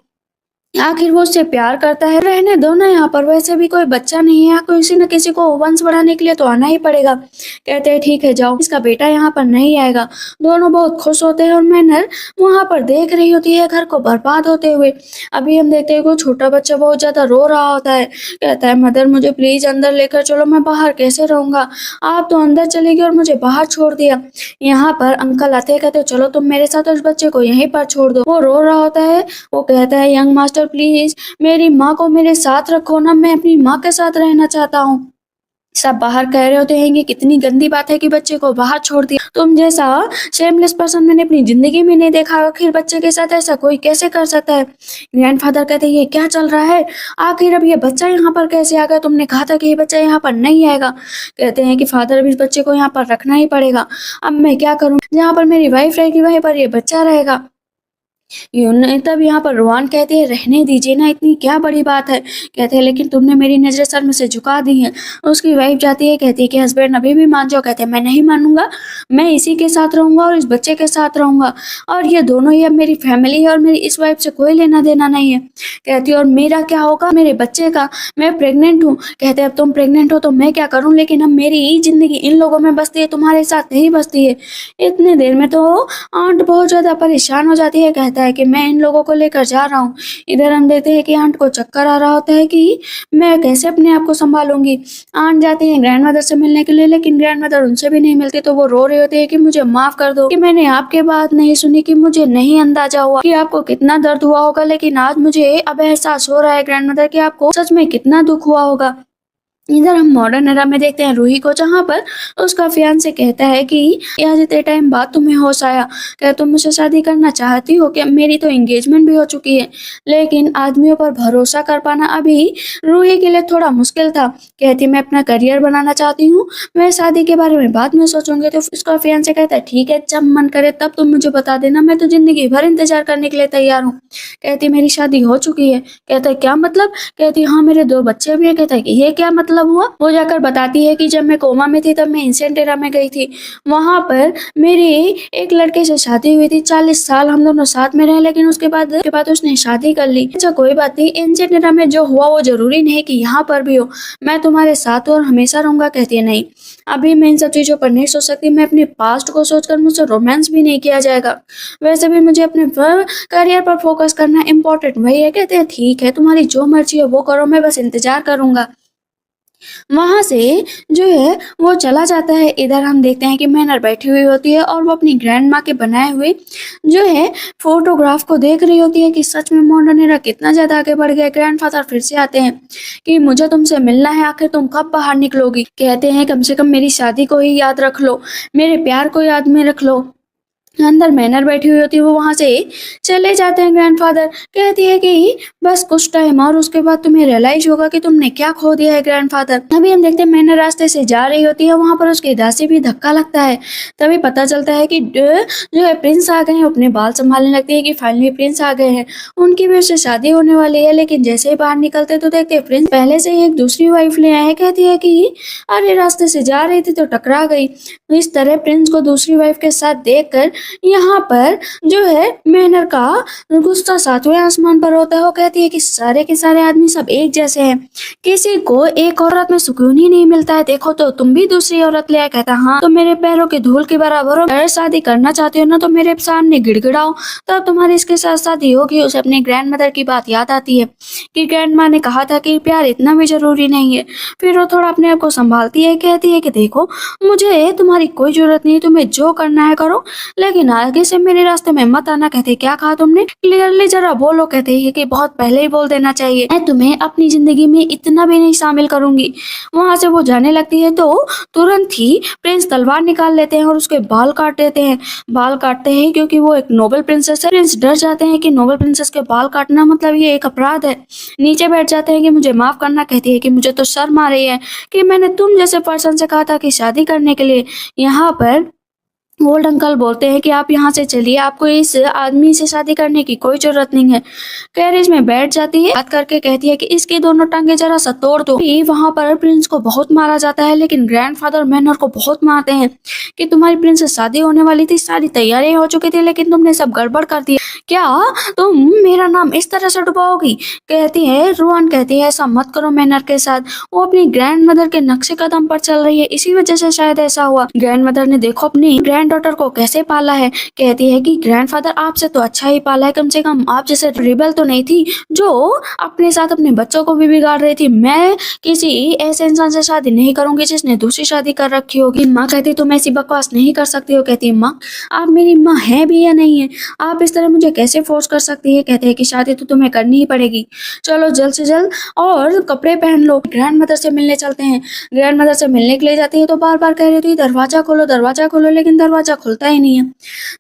आखिर वो उससे प्यार करता है, रहने दो ना, यहाँ पर वैसे भी कोई बच्चा नहीं है, किसी न किसी को वंश बढ़ाने के लिए तो आना ही पड़ेगा। कहते हैं ठीक है जाओ, इसका बेटा यहाँ पर नहीं आएगा। दोनों बहुत खुश होते हैं और मैनर वहां पर देख रही होती है घर को बर्बाद होते हुए। अभी हम देखते हैं कि छोटा बच्चा बहुत ज्यादा रो रहा होता है, कहता है मदर मुझे प्लीज अंदर लेकर चलो, मैं बाहर कैसे रहूंगा, आप तो अंदर चले गए और मुझे बाहर छोड़ दिया। यहाँ पर अंकल आते हैं, कहते हैं चलो तुम मेरे साथ उस बच्चे को यहीं पर छोड़ दो। वो रो रहा होता है, वो कहता है यंग मास्टर प्लीज मेरी माँ को मेरे साथ रखो ना, मैं अपनी माँ के साथ रहना चाहता हूँ। सब बाहर कह रहे होते हैं कि कितनी गंदी बात है कि बच्चे को बाहर छोड़ दिया, तुम जैसा शेमलेस पर्सन मैंने अपनी जिंदगी में नहीं देखा, आखिर बच्चे के साथ ऐसा कोई कैसे कर सकता है। ग्रैंडफादर कहते हैं ये क्या चल रहा है, आखिर अब ये बच्चा यहाँ पर कैसे आ गया, तुमने कहा था कि ये बच्चा यहाँ पर नहीं आएगा। कहते हैं कि फादर अब इस बच्चे को यहाँ पर रखना ही पड़ेगा, अब मैं क्या करूँ, जहाँ पर मेरी वाइफ रहेगी वहीं पर ये बच्चा रहेगा। तब यहाँ पर रोहान कहते हैं रहने दीजिए ना, इतनी क्या बड़ी बात है। कहते हैं लेकिन तुमने मेरी नजरें सर में से झुका दी हैं। उसकी वाइफ जाती है, कहती है कि हस्बैंड अभी भी मान जाओ। कहते हैं मैं नहीं मानूंगा, मैं इसी के साथ रहूंगा और इस बच्चे के साथ रहूंगा, और ये दोनों ही अब मेरी फैमिली है और मेरी इस वाइफ से कोई लेना देना नहीं है। कहती है और मेरा क्या होगा मेरे बच्चे का, मैं प्रेग्नेंट हूँ। कहते हैं अब तुम प्रेग्नेंट हो तो मैं क्या करूँ, लेकिन अब मेरी जिंदगी इन लोगों में बसती है, तुम्हारे साथ नहीं बसती है। इतने देर में तो आंट बहुत ज्यादा परेशान हो जाती है, कहता है कि मैं इन लोगों को लेकर जा रहा हूँ। इधर हम देखते हैं कि आंट को चक्कर आ रहा होता है कि मैं कैसे अपने आप को संभालूंगी। आंट जाती है ग्रैंड मदर से मिलने के लिए, लेकिन ग्रैंड मदर उनसे भी नहीं मिलती, तो वो रो रही होती है कि मुझे माफ कर दो कि मैंने आपके बात नहीं सुनी, कि मुझे नहीं अंदाजा हुआ कि आपको कितना दर्द हुआ होगा, लेकिन आज मुझे अब एहसास हो रहा है ग्रैंड मदर कि आपको सच में कितना दुख हुआ होगा। इधर हम मॉडर्न एरा में देखते हैं रूही को, जहाँ पर उसका फियांसे कहता है कि आज इतने टाइम बाद तुम्हें होश आया, क्या तुम मुझसे शादी करना चाहती हो, क्या मेरी तो एंगेजमेंट भी हो चुकी है। लेकिन आदमियों पर भरोसा कर पाना अभी रूही के लिए थोड़ा मुश्किल था। कहती मैं अपना करियर बनाना चाहती हूँ, मैं शादी के बारे में बाद में सोचूंगी। तो उसका फियांसे कहता है ठीक है जब मन करे तब तुम मुझे बता देना, मैं तो जिंदगी भर इंतजार करने के लिए तैयार हूँ। कहती मेरी शादी हो चुकी है। कहता है क्या मतलब। कहती हाँ मेरे 2 बच्चे भी है। कहता है कि ये क्या मतलब हुआ। वो जाकर बताती है कि जब मैं कोमा में थी तब मैं इंसेंट एरा में गई थी, वहां पर मेरी एक लड़के से शादी हुई थी, 40 साल हम दोनों साथ में रहे, लेकिन उसके बाद उसने शादी कर ली। अच्छा कोई बात नहीं, इंसेंट एरा में जो हुआ वो जरूरी नहीं कि यहाँ पर भी हो, मैं तुम्हारे साथ और हमेशा रहूंगा। कहती है नहीं अभी मैं इन सब चीजों पर नहीं सोच सकती, मैं अपने पास्ट को सोचकर मुझसे रोमांस भी नहीं किया जाएगा, वैसे भी मुझे अपने करियर पर फोकस करना इम्पोर्टेंट वही है। कहते हैं ठीक है तुम्हारी जो मर्जी है वो करो, मैं बस इंतजार करूंगा। वहां से जो है वो चला जाता है। इधर हम देखते हैं कि मैनर बैठी हुई होती है और वो अपनी ग्रैंड माँ के बनाए हुए जो है फोटोग्राफ को देख रही होती है कि सच में मॉडर्न एरा कितना ज्यादा आगे बढ़ गया। ग्रैंडफादर फिर से आते हैं कि मुझे तुमसे मिलना है, आखिर तुम कब बाहर निकलोगी। कहते हैं कम से कम मेरी शादी को ही याद रख लो, मेरे प्यार को याद में रख लो। अंदर मैनर बैठी हुई होती है, वो वहां से चले जाते हैं। ग्रैंडफादर कहती है कि बस कुछ टाइम और उसके बाद तुम्हें रियलाइज होगा कि तुमने क्या खो दिया है। ग्रैंडफादर अभी हम देखते हैं मैनर रास्ते से जा रही होती है, वहां पर उसकी दासी भी धक्का लगता है। तभी पता चलता है कि जो है प्रिंस आ गए हैं, अपने बाल संभालने लगती है कि फाइनली प्रिंस आ गए हैं, उनकी भी उससे शादी होने वाली है। लेकिन जैसे ही बाहर निकलते तो देखते हैं प्रिंस पहले से ही एक दूसरी वाइफ ले आए हैं। कहती है कि अरे रास्ते से जा रही थी तो टकरा गई। इस तरह प्रिंस को दूसरी वाइफ के साथ देखकर यहाँ पर जो है मैनर का गुस्सा सातवें आसमान पर होता है। वो कहती है कि सारे के सारे आदमी सब एक जैसे हैं, किसी को एक औरत में सुकून ही नहीं मिलता है। देखो तो तुम भी दूसरी औरत ले आए। कहता हाँ तो मेरे पैरों की धूल के बराबर हो। अगर शादी करना चाहते हो ना तो मेरे सामने गिड़गिड़ाओ, तब तुम्हारी इसके साथ शादी होगी। उसे अपनी ग्रैंड मदर की बात याद आती है कि ग्रैंड माँ ने कहा था कि प्यार इतना भी जरूरी नहीं है। फिर वो थोड़ा अपने आप को संभालती है, कहती है कि देखो मुझे तुम्हारी कोई जरूरत नहीं, तुम्हें जो करना है करो, लेकिन आगे से मेरे रास्ते में मत आना। कहते क्या कहा तुमने, क्लियरली जरा बोलो। कहते हैं कि बहुत पहले ही बोल देना चाहिए, मैं तुम्हें अपनी जिंदगी में इतना भी नहीं शामिल करूंगी। वहां से वो जाने लगती है तो तुरंत ही प्रिंस तलवार निकाल लेते हैं और उसके बाल काट देते हैं। बाल काटते हैं क्योंकि वो एक नोबल प्रिंसेस है। प्रिंस डर जाते हैं कि नोबल प्रिंसेस के बाल काटना मतलब ये एक अपराध है। नीचे बैठ जाते हैं कि मुझे माफ करना। कहती है कि मुझे तो शर्म आ रही है कि मैंने तुम जैसे पर्सन से कहा था कि शादी करने के लिए। यहाँ पर ओल्ड अंकल बोलते हैं कि आप यहाँ से चलिए, आपको इस आदमी से शादी करने की कोई जरूरत नहीं है। कैरेज में बैठ जाती है, बात करके कहती है कि इसकी दोनों टांगे जरा सा तोड़ दो। वहां पर प्रिंस को बहुत मारा जाता है, लेकिन ग्रैंडफादर मैनर को बहुत मारते हैं कि तुम्हारी प्रिंस से शादी होने वाली थी, सारी तैयारियां हो चुकी थी, लेकिन तुमने सब गड़बड़ कर दिया। क्या तुम मेरा नाम इस तरह से डुबाओगी। कहती है रुआन कहती है ऐसा मत करो मैनर के साथ, वो अपनी ग्रैंड मदर के नक्शे कदम पर चल रही है, इसी वजह से शायद ऐसा हुआ। ग्रैंड मदर ने देखो अपनी ग्रैंड डॉटर को कैसे पाला है। कहती है कि ग्रैंडफादर आपसे तो अच्छा ही पाला है, कम से कम आप जैसे रिबल तो नहीं थी जो अपने साथ अपने बच्चों को भी बिगाड़ रही थी। मैं किसी ऐसे इंसान से शादी नहीं करूंगी जिसने दूसरी शादी कर रखी होगी। माँ कहती तुम ऐसी बकवास नहीं कर सकती हो। कहती है माँ आप मेरी माँ है भी या नहीं है, आप इस तरह मुझे कैसे फोर्स कर सकती है। कहते हैं कि शादी तो तुम्हें करनी ही पड़ेगी, चलो जल्द से जल्द और कपड़े पहन लो। ग्रैंड मदर से मिलने चलते हैं। ग्रैंड मदर से मिलने के लिए जाती है तो बार बार कह रही थी दरवाजा खोलो दरवाजा खोलो, लेकिन दरवाजा खुलता ही नहीं है।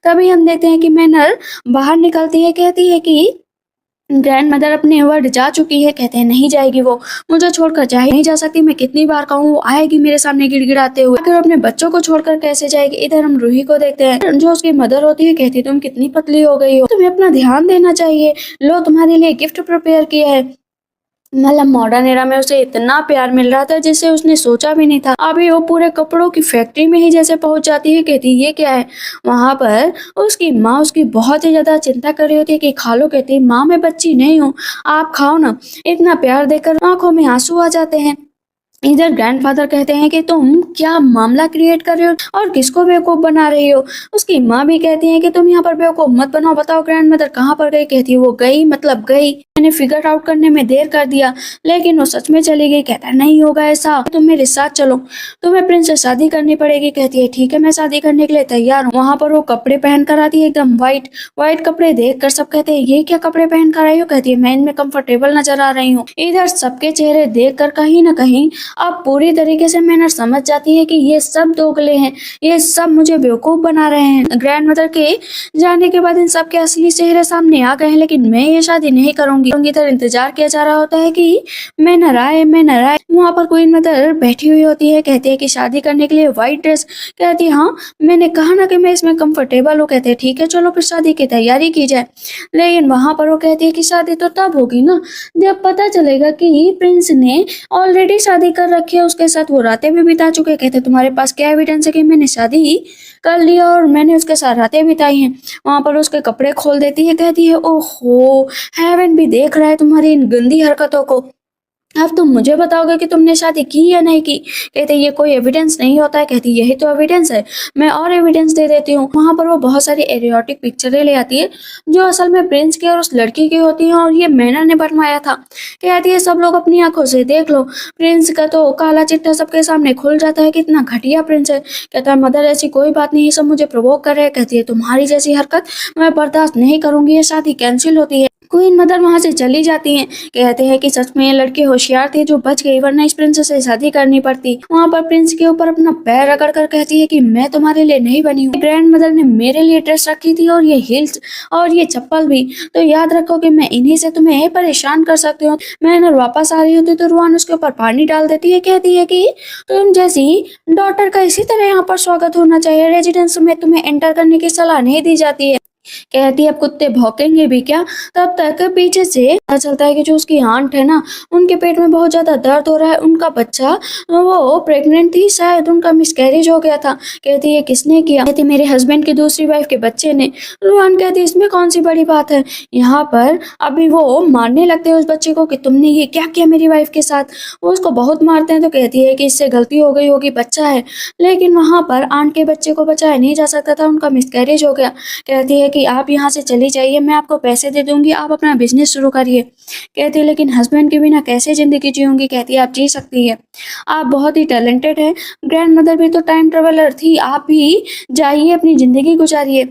तभी हम देखते हैं कि मैनर बाहर निकलती है, कहती है कि ग्रैंड मदर अपने वर्ड जा चुकी है। कहते हैं नहीं जाएगी, वो मुझे छोड़कर जा ही नहीं जा सकती। मैं कितनी बार कहूँ वो आएगी मेरे सामने गिड़गिड़ाते हुए, आखिर अपने बच्चों को छोड़कर कैसे जाएगी। इधर हम रूही को देखते हैं जो उसकी मदर होती है। कहती है तुम कितनी पतली हो गई हो, तुम्हें अपना ध्यान देना चाहिए, लो तुम्हारे लिए गिफ्ट प्रिपेयर किया है। मतलब मॉडर्न एरा में उसे इतना प्यार मिल रहा था जिसे उसने सोचा भी नहीं था। अभी वो पूरे कपड़ों की फैक्ट्री में ही जैसे पहुंच जाती है। कहती ये क्या है। वहां पर उसकी माँ उसकी बहुत ही ज्यादा चिंता कर रही होती है कि खा लो। कहती माँ मैं बच्ची नहीं हूँ, आप खाओ ना। इतना प्यार देकर आंखों में आंसू आ जाते हैं। इधर ग्रैंडफादर कहते हैं कि तुम क्या मामला क्रिएट कर रहे हो और किसको बेवकूफ बना रही हो। उसकी माँ भी कहती है कि तुम यहाँ पर बेवकूफ मत बनाओ, बताओ ग्रैंड मदर कहाँ पर गई। कहती है वो गई मतलब गई, मैंने फिगर आउट करने में देर कर दिया, लेकिन वो सच में चली गई। कहता है नहीं होगा ऐसा, तुम मेरे साथ चलो, तुम्हें प्रिंस से शादी करनी पड़ेगी। कहती है ठीक है मैं शादी करने के लिए तैयार हूँ। वहां पर वो कपड़े पहन कर आती है एकदम व्हाइट व्हाइट कपड़े देख कर सब कहते हैं ये क्या कपड़े पहन कर आई हो। कहती है मैं इनमें कंफर्टेबल नजर आ रही हूँ। इधर सबके चेहरे देख कर कहीं ना कहीं अब पूरी तरीके से मैनर समझ जाती है कि ये सब दोगले हैं, ये सब मुझे बेवकूफ बना रहे हैं। ग्रैंड मदर के जाने के बाद इन सब के असली चेहरे सामने आ गए हैं, लेकिन मैं ये शादी नहीं करूंगी। इधर इंतजार किया जा रहा होता है कि मैनर आए मैनर आए। वहाँ पर क्वीन मदर बैठी हुई होती है। कहती है कि शादी करने के लिए व्हाइट ड्रेस। कहती है हाँ मैंने कहा ना कि मैं इसमें कंफर्टेबल हूँ। कहते हैं ठीक है चलो फिर शादी की तैयारी की जाए। लेकिन वहां पर वो कहती है कि शादी तो तब होगी ना जब पता चलेगा कि प्रिंस ने ऑलरेडी शादी कर रखी है, उसके साथ वो रातें भी बिता चुके। कहते तुम्हारे पास क्या एविडेंस है कि मैंने शादी कर लिया और मैंने उसके साथ रातें बिताई हैं। वहां पर उसके कपड़े खोल देती है। कहती है ओहो हेवन भी देख रहा है तुम्हारी इन गंदी हरकतों को, अब तुम मुझे बताओगे कि तुमने शादी की या नहीं की। कहते ये कोई एविडेंस नहीं होता है। कहती यही तो एविडेंस है, मैं और एविडेंस दे देती हूँ। वहां पर वो बहुत सारी एरियोटिक पिक्चरें ले आती है जो असल में प्रिंस की और उस लड़की की होती हैं और ये मैनर ने बनवाया था। कहती है सब लोग अपनी आंखों से देख लो, प्रिंस का तो काला चिट्ठा सबके सामने खुल जाता है, कितना घटिया प्रिंस है। कहता है मदर ऐसी कोई बात नहीं, ये सब मुझे प्रोवोक कर रहे हैं। कहती है तुम्हारी जैसी हरकत मैं बर्दाश्त नहीं करूंगी, ये शादी कैंसिल होती है। क्वीन मदर वहां से चली जाती हैं। कहते हैं कि सच में ये लड़की होशियार थी जो बच गई, वरना इस प्रिंस से शादी करनी पड़ती। वहां पर प्रिंस के ऊपर अपना पैर रगड़ कर कहती है कि मैं तुम्हारे लिए नहीं बनी हूँ। ग्रैंड मदर ने मेरे लिए ड्रेस रखी थी और ये हील्स और ये चप्पल भी, तो याद रखो कि मैं इन्हीं से तुम्हें परेशान कर सकती हूँ। मैं वापस आ रही होती तो रुआन उसके ऊपर पानी डाल देती है। कहती है कि तुम जैसी डॉटर का इसी तरह यहाँ पर स्वागत होना चाहिए, रेजिडेंस में तुम्हें एंटर करने की सलाह नहीं दी जाती है। कहती है अब कुत्ते भौंकेंगे भी क्या। तब तक पीछे से पता चलता है कि जो उसकी आंट है ना, उनके पेट में बहुत ज्यादा दर्द हो रहा है। उनका बच्चा वो प्रेग्नेंट थी, शायद उनका मिसकैरेज हो गया था। कहती है किसने किया। कहती मेरे हस्बैंड की दूसरी वाइफ के बच्चे ने। रूहान कहती इसमें कौन सी बड़ी बात है। यहाँ पर अभी वो मारने लगते हैं उस बच्चे को कि तुमने ये क्या किया मेरी वाइफ के साथ। वो उसको बहुत मारते हैं। तो कहती है कि इससे गलती हो गई होगी, बच्चा है। लेकिन वहां पर आंट के बच्चे को बचाया नहीं जा सकता था, उनका मिसकैरेज हो गया। कहती है कि आप यहाँ से चली जाइए, मैं आपको पैसे दे दूंगी, आप अपना बिजनेस शुरू करिए। कहती है लेकिन हस्बैंड के बिना कैसे जिंदगी जीऊंगी। कहती है आप जी सकती है, आप बहुत ही टैलेंटेड है। ग्रैंड मदर भी तो टाइम ट्रेवलर थी, आप भी जाइए अपनी जिंदगी गुजारिए।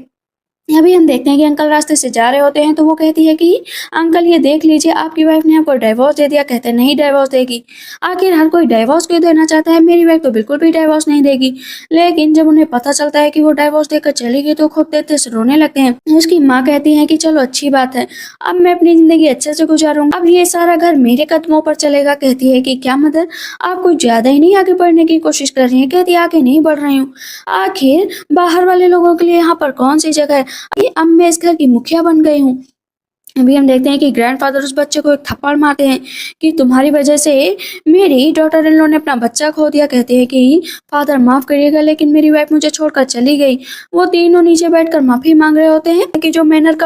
अभी हम देखते हैं कि अंकल रास्ते से जा रहे होते हैं। तो वो कहती है कि अंकल ये देख लीजिए, आपकी वाइफ ने आपको डाइवोर्स दे दिया। कहते हैं नहीं डाइवोर्स देगी। आखिर हर कोई डाइवोर्स क्यों देना चाहता है, मेरी वाइफ तो बिल्कुल भी डाइवोर्स नहीं देगी। लेकिन जब उन्हें पता चलता है कि वो डाइवोर्स देकर चली गई तो खूब देर से रोने लगते हैं। उसकी माँ कहती है कि चलो अच्छी बात है, अब मैं अपनी जिंदगी अच्छे से गुजारूंगा, अब ये सारा घर मेरे कदमों पर चलेगा। कहती है कि क्या मदर, आप कुछ ज्यादा ही नहीं आगे बढ़ने की कोशिश कर रही है। कहती है आगे नहीं बढ़ रही हूँ, आखिर बाहर वाले लोगों के लिए यहाँ पर कौन सी जगह है। अब मैं इस घर की मुखिया बन गई हूँ। अभी हम देखते हैं कि ग्रैंडफादर उस बच्चे को एक थप्पड़ मारते हैं कि तुम्हारी वजह से मेरी डॉटर इन लॉ ने अपना बच्चा खो दिया। कहते हैं कि फादर माफ करिएगा, लेकिन मेरी वाइफ मुझे छोड़कर चली गई। वो तीनों नीचे बैठकर माफी मांग रहे होते हैं कि जो मैनर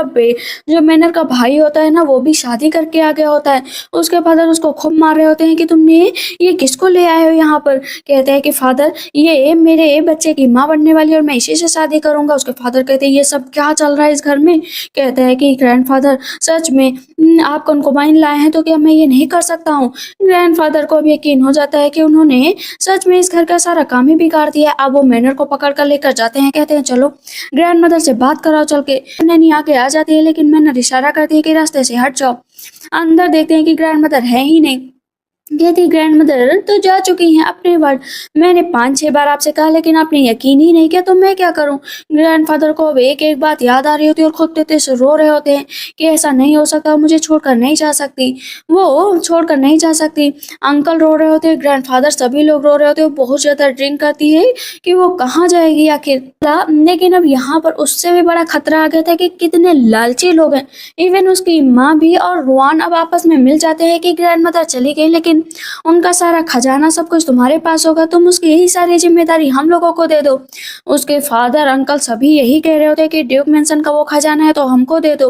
का भाई होता है ना, वो भी शादी करके आ गया होता है। उसके फादर उसको खूब मार रहे होते हैं कि तुमने ये किसको ले आए हो यहाँ पर। कहते हैं कि फादर ये मेरे बच्चे की माँ बनने वाली है और मैं इसी से शादी करूंगा। उसके फादर कहते हैं ये सब क्या चल रहा है इस घर में। कहते हैं कि ग्रैंडफादर सच में आप कंकुबाइन लाए हैं तो क्या मैं ये नहीं कर सकता हूँ। ग्रैंडफादर को अब यकीन हो जाता है कि उन्होंने सच में इस घर का सारा काम ही बिगाड़ दिया। अब वो मैनर को पकड़ कर लेकर जाते हैं। कहते हैं चलो ग्रैंड मदर से बात कराओ चल के। नैनी आके आ जाती है, लेकिन मैनर इशारा करती है कि रास्ते से हट जाओ। अंदर देखते हैं कि ग्रैंड मदर है ही नहीं। कहती ग्रैंड मदर तो जा चुकी हैं अपने वर्ड। मैंने 5-6 बार आपसे कहा लेकिन आपने यकीन ही नहीं किया, तो मैं क्या करूं। ग्रैंडफादर को अब एक एक बात याद आ रही होती है और खुद तेते से रो रहे होते हैं कि ऐसा नहीं हो सकता, मुझे छोड़कर नहीं जा सकती, वो छोड़कर नहीं जा सकती। अंकल रो रहे होते हैं, ग्रैंडफादर, सभी लोग रो रहे होते हैं। वो बहुत ज्यादा ड्रिंक करती है कि वो कहाँ जाएगी आखिर। लेकिन अब यहाँ पर उससे भी बड़ा खतरा आ गया था कि कितने लालची लोग हैं। इवन उसकी माँ भी और रुआन अब आपस में मिल जाते हैं कि ग्रैंड मदर चली गई, लेकिन उनका सारा खजाना सब कुछ तुम्हारे पास होगा, तुम उसकी यही सारी जिम्मेदारी हम लोगों को दे दो। उसके फादर अंकल सभी यही कह रहे होते हैं कि ड्यूक मेंशन का वो खजाना है तो हमको दे दो,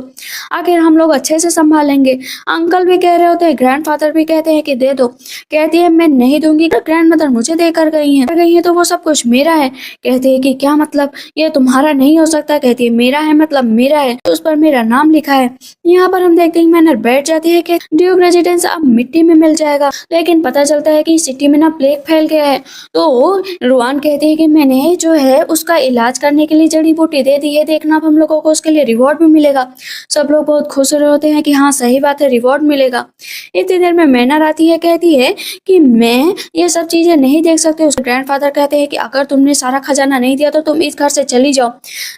आखिर हम लोग अच्छे से संभालेंगे। अंकल भी कह रहे होते हैं, ग्रैंडफादर भी कहते हैं कि दे दो। कहती है मैं नहीं दूंगी, ग्रैंड मदर मुझे देकर गई है तो वो सब कुछ मेरा है। कहते हैं कि क्या मतलब, ये तुम्हारा नहीं हो सकता। कहती है मेरा है मतलब मेरा है, उस पर मेरा नाम लिखा है। यहाँ पर हम देखते हैं मैनर बैठ जाती है कि ड्यूक रेजिडेंस अब मिट्टी में मिल जाएगा। लेकिन पता चलता है कि सिटी में ना प्लेग फैल गया है। तो रुआन कहती है कि मैंने जो है उसका इलाज करने के लिए जड़ी बूटी दे दी है, देखना अब हम लोगों को उसके लिए रिवॉर्ड भी मिलेगा। सब लोग बहुत खुश हो रहे होते हैं कि हाँ सही बात है, रिवॉर्ड मिलेगा। इतनी देर में मैनर आती है, कहती है कि मैं ये सब चीजें नहीं देख सकती। उसके ग्रैंडफादर कहते हैं कि अगर तुमने सारा खजाना नहीं दिया तो तुम इस घर से चली जाओ,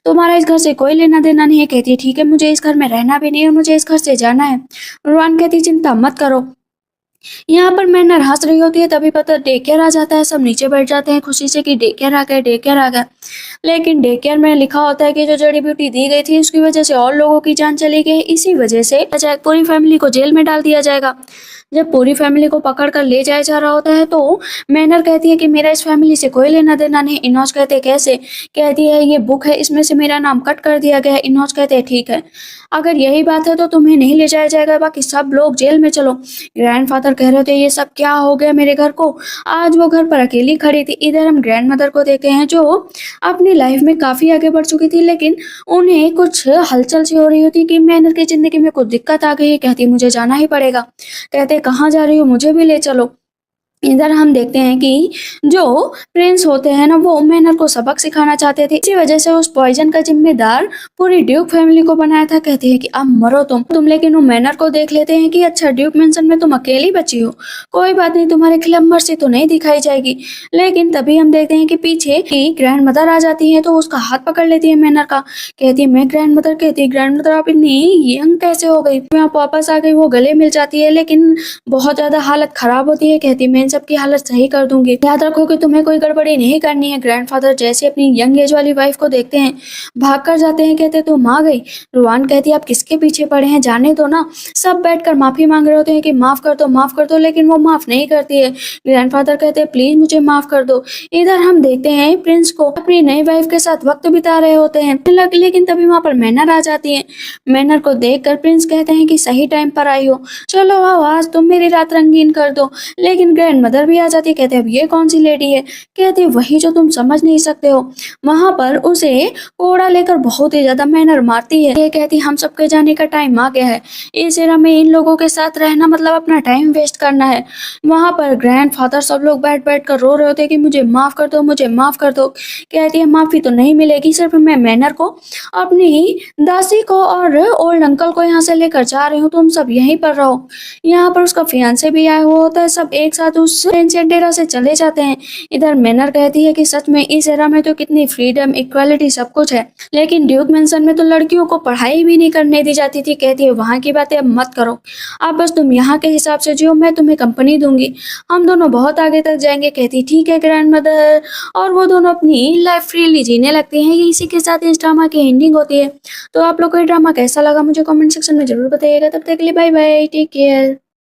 तुम्हारा इस घर से कोई लेना देना नहीं है। कहती है ठीक है, मुझे इस घर में रहना भी नहीं है, मुझे इस घर से जाना है। रुआन कहती चिंता मत करो। यहाँ पर मैनर हंस रही होती है, तभी पता डे केयर आ जाता है। सब नीचे बैठ जाते हैं खुशी से कि डे केयर आ गया, डे केयर आ गया। लेकिन डे केयर में लिखा होता है कि जो जड़ी बूटी दी गई थी उसकी वजह से और लोगों की जान चली गई, इसी वजह से पूरी फैमिली को जेल में डाल दिया जाएगा। जब पूरी फैमिली को पकड़ कर ले जाया जा रहा होता है तो मैनर कहती है कि मेरा इस फैमिली से कोई लेना देना नहीं। इनोज कहते हैं कैसे। कहती है ये बुक है, इसमें से मेरा नाम कट कर दिया गया है। इनोज कहते हैं ठीक है, अगर यही बात है तो तुम्हें नहीं ले जाया जाएगा, बाकी सब लोग जेल में चलो। ग्रैंडफादर कह रहे थे ये सब क्या हो गया मेरे घर को, आज वो घर पर अकेली खड़ी थी। इधर हम ग्रैंड मदर को देखते हैं जो अपनी लाइफ में काफी आगे बढ़ चुकी थी, लेकिन उन्हें कुछ हलचल सी हो रही होती कि मैनर की जिंदगी में कुछ दिक्कत आ गई है। कहती मुझे जाना ही पड़ेगा। कहते कहाँ जा रही हो, मुझे भी ले चलो। इधर हम देखते हैं कि जो प्रिंस होते हैं ना, वो मैनर को सबक सिखाना चाहते थे, इसी वजह से उस पॉइजन का जिम्मेदार पूरी ड्यूक फैमिली को बनाया था। कहते हैं कि अब मरो तुम। लेकिन वो मैनर को देख लेते हैं कि अच्छा ड्यूक मेंशन में तुम अकेली बची हो, कोई बात नहीं, तुम्हारे खिलाफ मर्सी तो नहीं दिखाई जाएगी। लेकिन तभी हम देखते हैं कि पीछे की ग्रैंड मदर आ जाती है, तो उसका हाथ पकड़ लेती है मैनर का। कहती है मैं ग्रैंड मदर। कहती है ग्रैंड मदर आप इतनी यंग कैसे हो गई। आप वापस आ गई, वो गले मिल जाती है, लेकिन बहुत ज्यादा हालत खराब होती है। कहती मैं इन सब की हालत सही कर दूंगी। याद रखो कि तुम्हें कोई गड़बड़ी नहीं करनी है। ग्रैंडफादर जैसे अपनी यंग एज वाली वाइफ को देखते हैं, भाग कर जाते हैं, कहते तुम आ गई। रुआन कहती है आप किसके पीछे पड़े हैं, जाने दो ना। सब बैठकर माफी मांग रहे होते हैं कि माफ कर दो, लेकिन वो माफ नहीं करती है। ग्रैंडफादर कहते हैं प्लीज मुझे माफ कर दो। इधर हम देखते हैं प्रिंस को अपनी नई वाइफ के साथ वक्त बिता रहे होते हैं, लेकिन तभी वहां पर मैनर आ जाती है। मैनर को देखकर प्रिंस कहते हैं कि सही टाइम पर आई हो, चलो आओ आज तुम मेरी रात रंगीन कर दो। लेकिन ग्रैंड मदर भी आ जाती है, कहते हैं अब ये कौन सी लेडी है, कहते हैं वही जो तुम समझ नहीं सकते हो। वहां पर उसे कोड़ा लेकर बहुत ही ज्यादा मैनर मारती है। ये कहती हम सबके जाने का टाइम आ गया है, इस एरा में इन लोगों के साथ रहना मतलब अपना टाइम वेस्ट करना है। वहां पर ग्रैंडफादर सब लोग बैठ बैठ कर रो रहे होते हैं कि मुझे माफ कर दो, मुझे माफ कर दो। कहती है माफी तो नहीं मिलेगी, सिर्फ मैं मैनर को, अपनी दासी को और ओल्ड अंकल को यहाँ से लेकर जा रही हूँ, तुम सब यहीं पर रहो। यहाँ पर उसका फियांसे भी आया हुआ होता है, सब एक साथ उस एंशिएंट एरा से चले जाते हैं। इधर मैनर कहती है कि सच में इस एरा में तो कितनी फ्रीडम, इक्वालिटी सब कुछ है, लेकिन ड्यूक मेंशन में तो लड़कियों को पढ़ाई भी नहीं करने दी जाती थी। कहती है वहां की बातें अब मत करो, अब बस तुम यहाँ के हिसाब से जियो, मैं तुम्हें कंपनी दूंगी, हम दोनों बहुत आगे तक जाएंगे। कहती ठीक है ग्रैंड मदर, और वो दोनों अपनी लाइफ फ्रीली जीने लगती हैं। इसी के साथ इस ड्रामा की एंडिंग होती है। तो आप लोग को ये ड्रामा कैसा लगा मुझे कमेंट सेक्शन में जरूर बताइएगा। तब तक के लिए बाय बाय, टेक केयर।